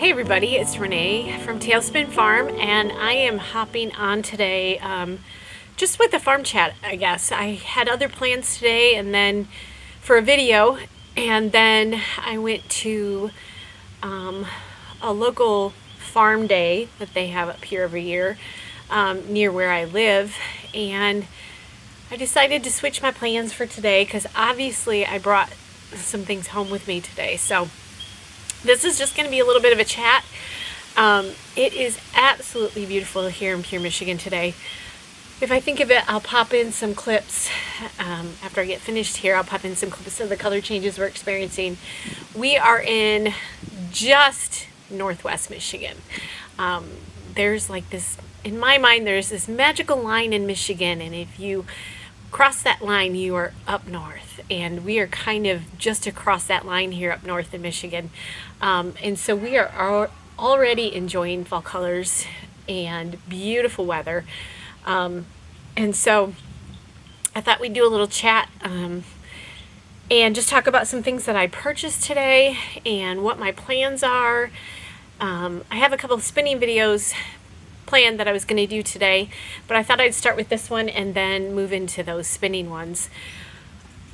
Hey everybody, it's Renee from Tailspin Farm, and I am hopping on today just with the farm chat, I guess. I had other plans today and then for a video, and then I went to a local farm day that they have up here every year near where I live, and I decided to switch my plans for today because obviously I brought some things home with me today. So this is just going to be a little bit of a chat. It is absolutely beautiful here in Pure, Michigan today. If I think of it, I'll pop in some clips after I get finished here. I'll pop in some clips of the color changes we're experiencing. We are in just northwest Michigan. There's like this, in my mind, there's this magical line in Michigan, and if you cross that line, you are up north, and we are kind of just across that line here up north in Michigan. And so we are already enjoying fall colors and beautiful weather. And so I thought we'd do a little chat and just talk about some things that I purchased today and what my plans are. I have a couple of spinning videos planned that I was going to do today, but I thought I'd start with this one and then move into those spinning ones.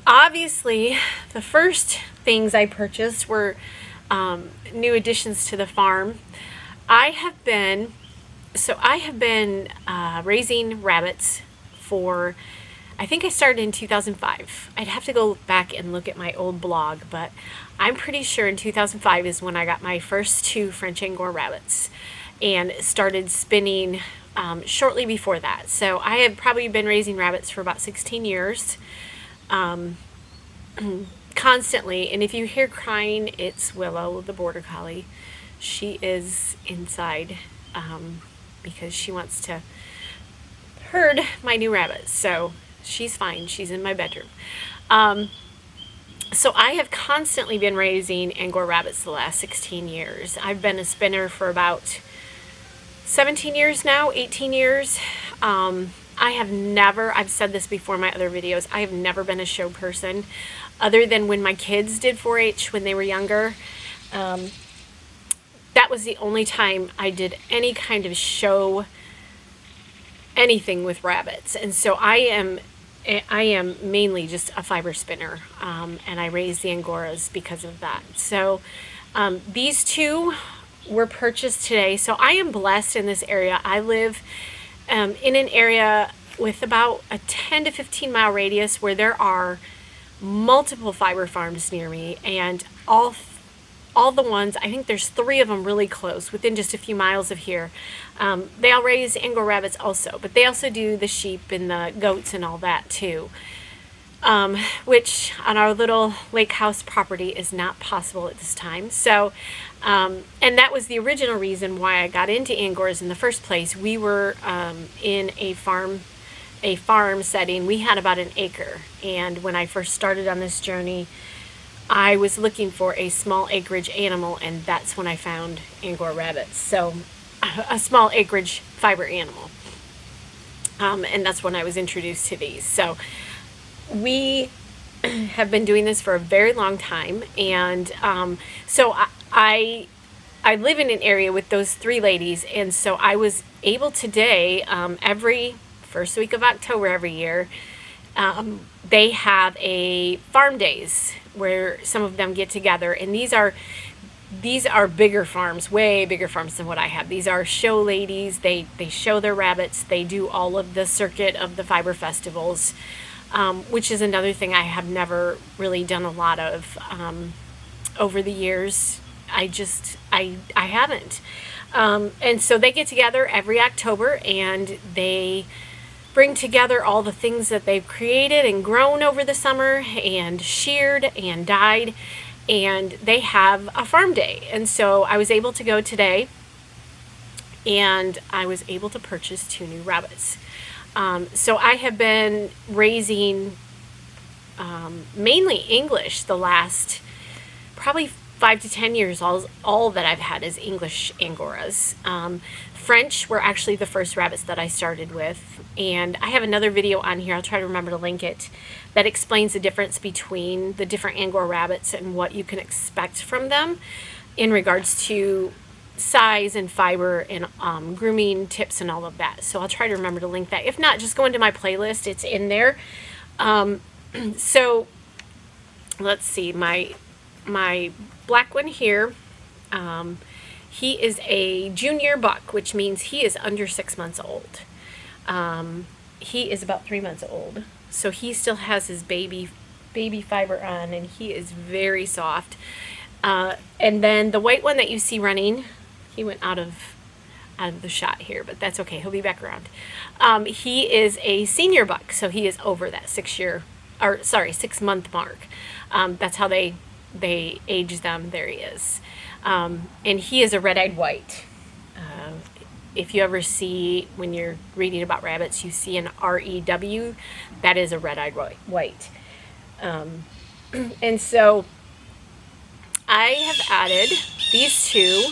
Obviously, the first things I purchased were new additions to the farm. I have been raising rabbits for, I think I started in 2005. I'd have to go back and look at my old blog, but I'm pretty sure in 2005 is when I got my first two French Angora rabbits and started spinning shortly before that. So I have probably been raising rabbits for about 16 years. Constantly, and if you hear crying, it's Willow, the border collie. She is inside because she wants to herd my new rabbits, so she's fine. She's in my bedroom. So I have constantly been raising Angora rabbits the last 16 years. I've been a spinner for about 17 years now, 18 years. I have never, I've said this before in my other videos, I have never been a show person other than when my kids did 4-H when they were younger. That was the only time I did any kind of show, anything with rabbits. And so I am mainly just a fiber spinner, and I raise the Angoras because of that. So these two were purchased today. So I am blessed in this area. I live in an area with about a 10 to 15 mile radius where there are multiple fiber farms near me, and all the ones, I think there's 3 of them really close within just a few miles of here. They all raise Angora rabbits also, but they also do the sheep and the goats and all that too, which on our little lake house property is not possible at this time. So and that was the original reason why I got into Angoras in the first place. We were in a farm setting. We had about an acre, and when I first started on this journey, I was looking for a small acreage animal, and that's when I found Angora rabbits. So a small acreage fiber animal, and that's when I was introduced to these. So we have been doing this for a very long time, and so I live in an area with those 3 ladies, and so I was able today, every first week of October every year, they have a farm days where some of them get together, and these are bigger farms, way bigger farms than what I have. These are show ladies. They show their rabbits. They do all of the circuit of the fiber festivals, which is another thing I have never really done a lot of over the years. I haven't. And so they get together every October, and they bring together all the things that they've created and grown over the summer and sheared and dyed, and they have a farm day. And so I was able to go today, and I was able to purchase 2 new rabbits. So I have been raising mainly English the last probably 5 to 10 years. All that I've had is English Angoras. French were actually the first rabbits that I started with, and I have another video on here, I'll try to remember to link it, that explains the difference between the different Angora rabbits and what you can expect from them in regards to size and fiber and grooming tips and all of that. So I'll try to remember to link that. If not, just go into my playlist. It's in there. So let's see, my black one here, he is a junior buck, which means he is under 6 months old. He is about 3 months old, so he still has his baby fiber on, and he is very soft. And then the white one that you see running, he went out of the shot here, but that's okay. He'll be back around. He is a senior buck, so he is over that 6 month mark. That's how they age them. There he is. And he is a red-eyed white. If you ever see, when you're reading about rabbits, you see an REW, that is a red-eyed white. And so I have added these two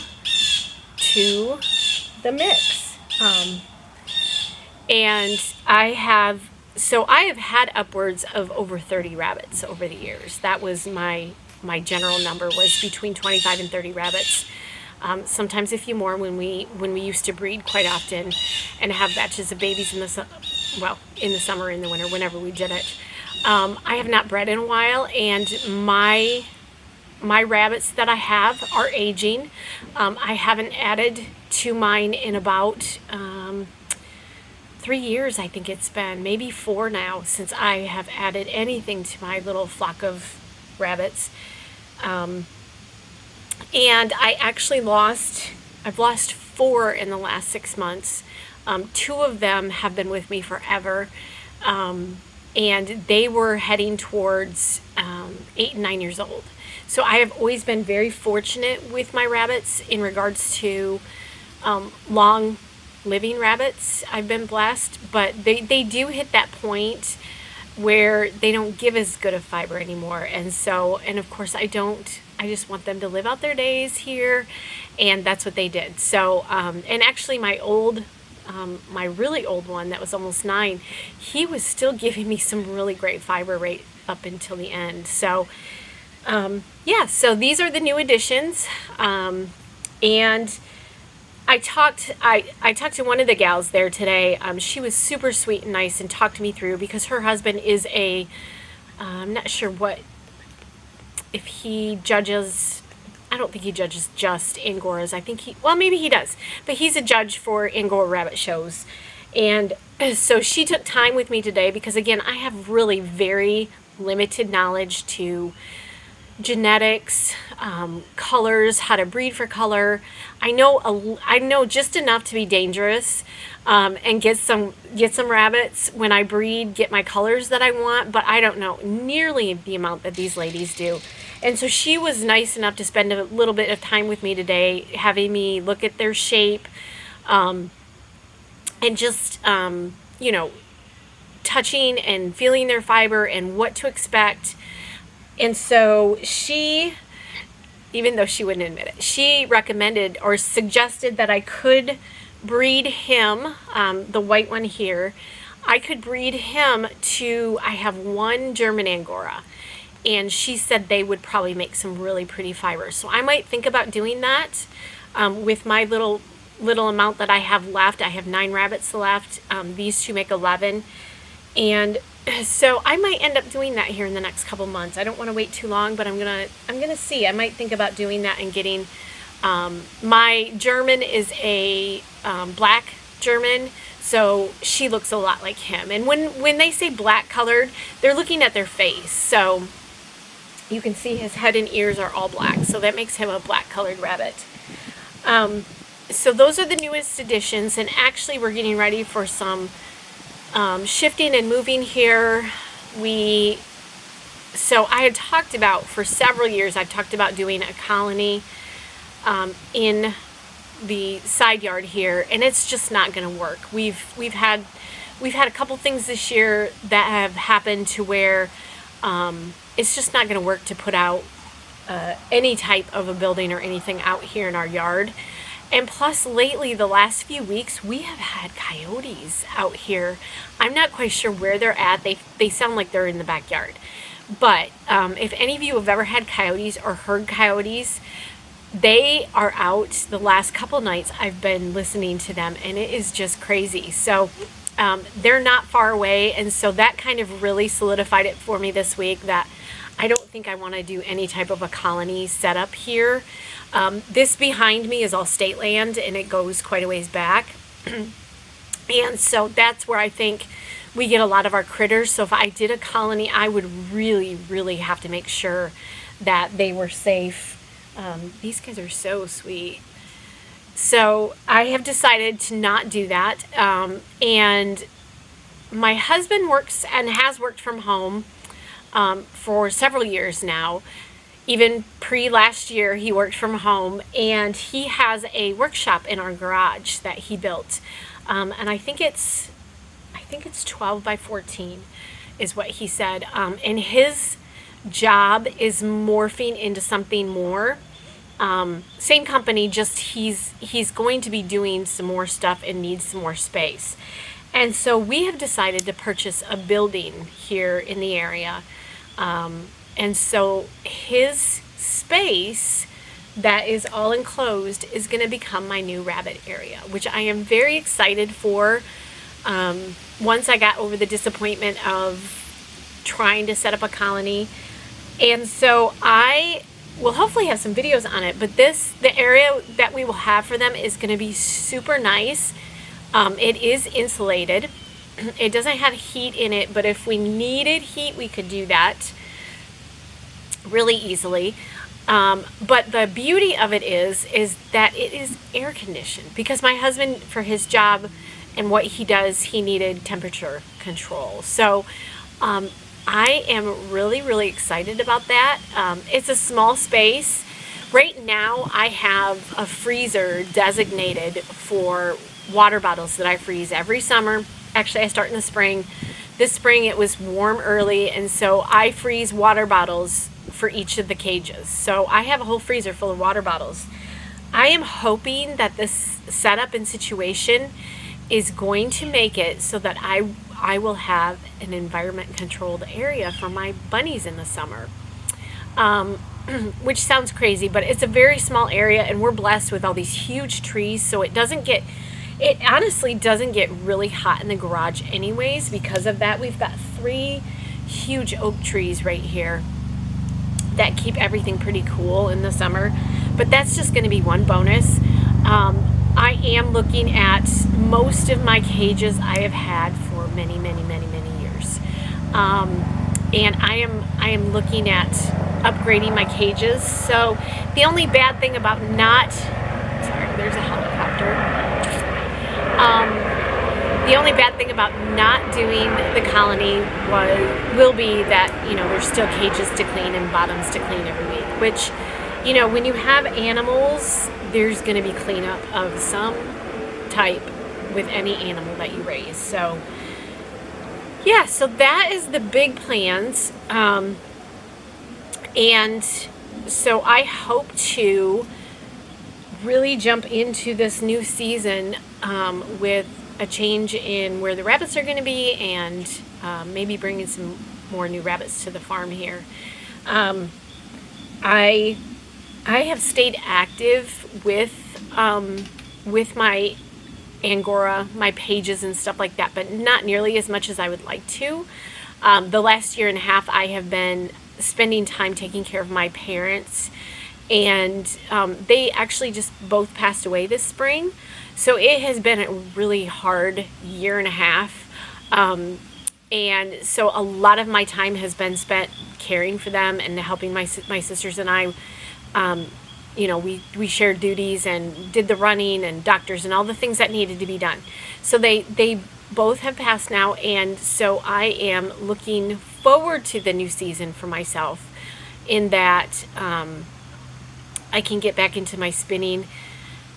to the mix. And I have had upwards of over 30 rabbits over the years. That was my general number, was between 25 and 30 rabbits. Sometimes a few more when we used to breed quite often and have batches of babies in the summer, in the winter, whenever we did it. I have not bred in a while, and my rabbits that I have are aging. I haven't added to mine in about 3 years, I think it's been, maybe 4 now, since I have added anything to my little flock of rabbits. And I've lost 4 in the last 6 months. 2 of them have been with me forever. And they were heading towards 8 and 9 years old. So I have always been very fortunate with my rabbits in regards to long living rabbits. I've been blessed, but they do hit that point where they don't give as good of fiber anymore. And of course I just want them to live out their days here, and that's what they did. So, and actually my really old one that was almost 9, he was still giving me some really great fiber right up until the end. So, so these are the new additions. And I talked to one of the gals there today. She was super sweet and nice and talked me through, because her husband is I'm not sure if he judges. I don't think he judges just Angoras. I think maybe he does, but he's a judge for Angora rabbit shows. And so she took time with me today, because again, I have really very limited knowledge to genetics, colors, how to breed for color. I know just enough to be dangerous, and get some rabbits when I breed, get my colors that I want, but I don't know nearly the amount that these ladies do. And so she was nice enough to spend a little bit of time with me today, having me look at their shape, and just touching and feeling their fiber and what to expect. And so she, even though she wouldn't admit it, she recommended or suggested that I could breed him, the white one here. I could breed him to, I have one German Angora, and she said they would probably make some really pretty fibers. So I might think about doing that with my little amount that I have left. I have 9 rabbits left. These 2 make 11. And so I might end up doing that here in the next couple months. I don't want to wait too long, but I'm gonna see. I might think about doing that and getting my German is a black German, so she looks a lot like him. And when they say black colored, they're looking at their face. So you can see his head and ears are all black, so that makes him a black colored rabbit. So those are the newest additions, and actually we're getting ready for some shifting and moving here. So I had talked about, for several years, I've talked about doing a colony in the side yard here, and it's just not going to work. We've had a couple things this year that have happened to where it's just not going to work to put out any type of a building or anything out here in our yard. And plus, lately, the last few weeks, we have had coyotes out here. I'm not quite sure where they're at. They sound like they're in the backyard. But if any of you have ever had coyotes or heard coyotes, they are out. The last couple nights I've been listening to them, and it is just crazy. So they're not far away, and so that kind of really solidified it for me this week that I don't think I want to do any type of a colony setup here. This behind me is all state land, and it goes quite a ways back. And so that's where I think we get a lot of our critters. So if I did a colony, I would really, really have to make sure that they were safe. These guys are so sweet. So I have decided to not do that. And my husband works and has worked from home for several years now. Even pre last year, he worked from home, and he has a workshop in our garage that he built. And I think it's 12 by 14 is what he said. And his job is morphing into something more. Same company, just he's going to be doing some more stuff and needs some more space. And so we have decided to purchase a building here in the area. And so his space that is all enclosed is going to become my new rabbit area, which I am very excited for. Once I got over the disappointment of trying to set up a colony. And so I will hopefully have some videos on it, but the area that we will have for them is going to be super nice. It is insulated. It doesn't have heat in it, but if we needed heat, we could do that really easily. But the beauty of it is that it is air conditioned, because my husband, for his job and what he does, he needed temperature control. So I am really, really excited about that. It's a small space. Right now I have a freezer designated for water bottles that I freeze every summer. Actually, I start in the spring. This spring it was warm early, and so I freeze water bottles for each of the cages. So I have a whole freezer full of water bottles. I am hoping that this setup and situation is going to make it so that I will have an environment controlled area for my bunnies in the summer. Which sounds crazy, but it's a very small area, and we're blessed with all these huge trees, so it honestly doesn't get really hot in the garage anyways. Because of that, we've got 3 huge oak trees right here that keep everything pretty cool in the summer. But that's just going to be one bonus. I am looking at most of my cages I have had for many years. And I am looking at upgrading my cages. So the only bad thing about there's a helicopter. The only bad thing about not doing the colony will be that, there's still cages to clean and bottoms to clean every week, which, when you have animals, there's going to be cleanup of some type with any animal that you raise. So yeah, so that is the big plans. And so I hope to really jump into this new season with a change in where the rabbits are going to be, and maybe bringing some more new rabbits to the farm here. I have stayed active with my Angora, my pages and stuff like that, but not nearly as much as I would like to. The last year and a half, I have been spending time taking care of my parents, and they actually just both passed away this spring. So it has been a really hard year and a half. And so a lot of my time has been spent caring for them and helping my sisters and I. We shared duties and did the running and doctors and all the things that needed to be done. So they both have passed now, and so I am looking forward to the new season for myself, in that I can get back into my spinning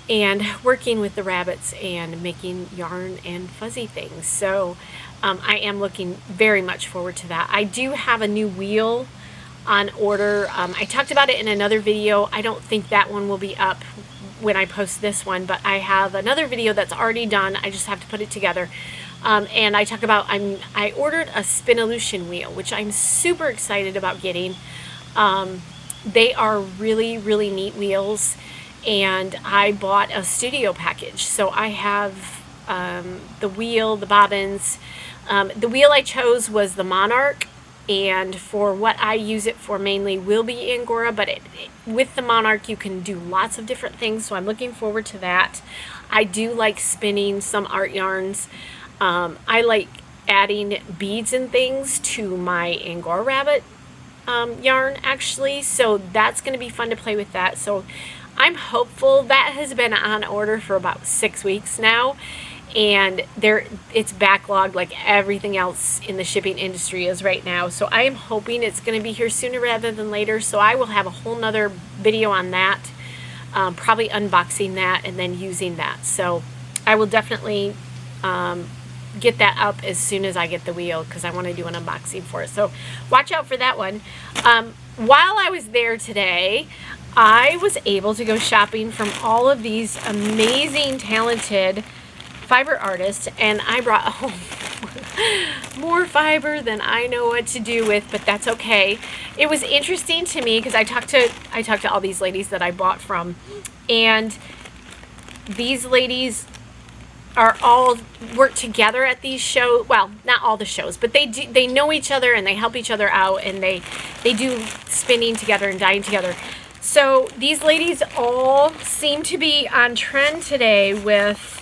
and working with the rabbits and making yarn and fuzzy things. So I am looking very much forward to that. I do have a new wheel on order. I talked about it in another video. I don't think that one will be up when I post this one, but I have another video that's already done. I just have to put it together. And I talk about, I ordered a Spinolution wheel, which I'm super excited about getting. they are really, really neat wheels, and I bought a studio package. So I have the wheel, the bobbins. The wheel I chose was the Monarch, and for what I use it for mainly will be Angora, but with the Monarch you can do lots of different things, so I'm looking forward to that. I do like spinning some art yarns. I like adding beads and things to my Angora rabbit yarn actually, so that's going to be fun to play with that. So I'm hopeful. That has been on order for about 6 weeks now, and it's backlogged like everything else in the shipping industry is right now. So I am hoping it's going to be here sooner rather than later, so I will have a whole nother video on that, probably unboxing that and then using that. So I will definitely get that up as soon as I get the wheel, because I want to do an unboxing for it. So watch out for that one. While I was there today, I was able to go shopping from all of these amazing, talented fiber artists, and I brought home more fiber than I know what to do with, but that's okay. It was interesting to me because I talked to all these ladies that I bought from, and these ladies are all work together at these shows. Well, not all the shows, but they know each other and they help each other out, and they do spinning together and dyeing together. So these ladies all seem to be on trend today with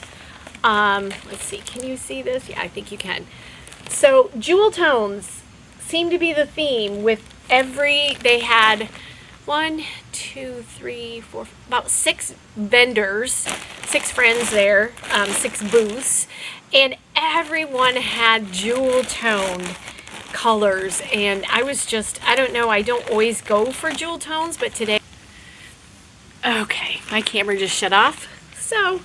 let's see, can you see this? Yeah, I think you can. So jewel tones seem to be the theme with they had 1, 2, 3, 4, about 6 vendors, 6 friends there, 6 booths, and everyone had jewel toned colors. And I was just, I don't know, I don't always go for jewel tones, but today, okay, my camera just shut off. So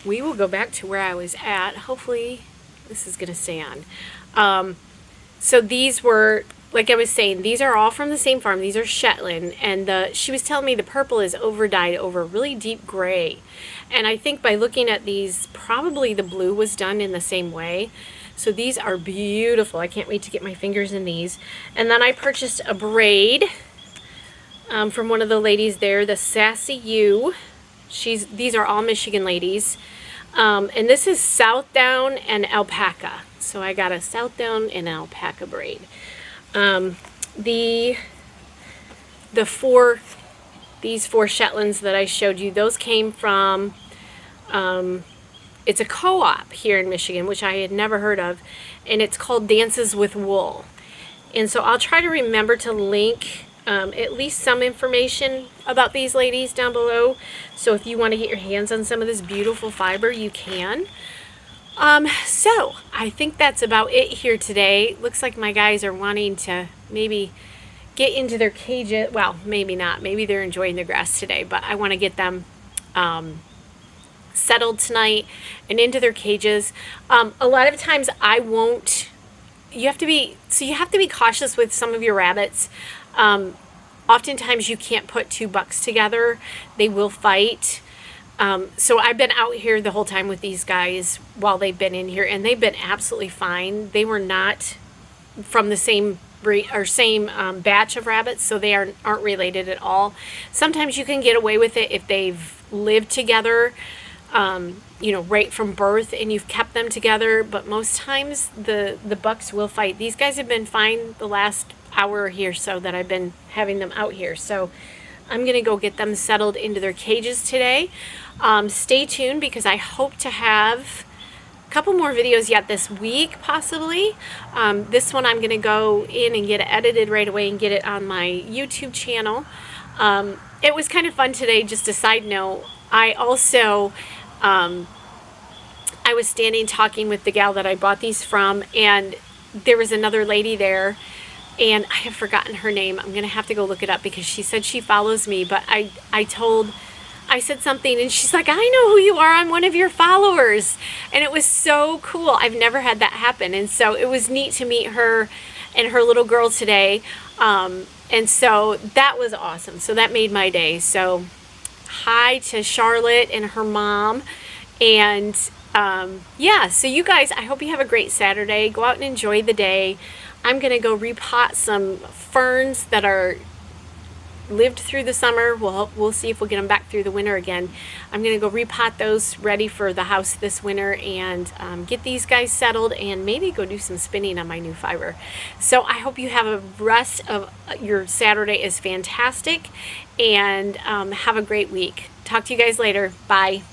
we will go back to where I was at. Hopefully this is gonna stay on. So these were, like I was saying, these are all from the same farm. These are Shetland, and she was telling me the purple is over dyed over really deep gray. And I think by looking at these, probably the blue was done in the same way. So these are beautiful. I can't wait to get my fingers in these. And then I purchased a braid from one of the ladies there, the Sassy U. These are all Michigan ladies. And this is Southdown and alpaca. So I got a Southdown and alpaca braid. These 4 Shetlands that I showed you, those came from, it's a co-op here in Michigan, which I had never heard of, and it's called Dances with Wool. And so I'll try to remember to link at least some information about these ladies down below. So if you want to get your hands on some of this beautiful fiber, you can. So I think that's about it here today. Looks like my guys are wanting to maybe get into their cages. Well, maybe not. Maybe they're enjoying the grass today, but I want to get them settled tonight and into their cages. A lot of times I won't. You have to be cautious with some of your rabbits. Oftentimes you can't put 2 bucks together. They will fight. So I've been out here the whole time with these guys while they've been in here, and they've been absolutely fine. They were not from the same breed or same batch of rabbits, so they aren't related at all. Sometimes you can get away with it if they've lived together, right from birth, and you've kept them together. But most times the bucks will fight. These guys have been fine the last hour here so that I've been having them out here. So I'm gonna go get them settled into their cages today. Stay tuned, because I hope to have a couple more videos yet this week, possibly. This one I'm gonna go in and get it edited right away and get it on my YouTube channel. It was kind of fun today. Just a side note, I also I was standing talking with the gal that I bought these from, and there was another lady there, and I have forgotten her name. I'm gonna have to go look it up, because she said she follows me, but I said something and she's like, I know who you are, I'm one of your followers. And it was so cool. I've never had that happen, and so it was neat to meet her and her little girl today. And so that was awesome. So that made my day. So hi to Charlotte and her mom. And yeah, so you guys, I hope you have a great Saturday. Go out and enjoy the day. I'm gonna go repot some ferns that are lived through the summer. We'll see if we'll get them back through the winter again. I'm going to go repot those ready for the house this winter and get these guys settled and maybe go do some spinning on my new fiber. So I hope you have a rest of your Saturday is fantastic and have a great week. Talk to you guys later. Bye.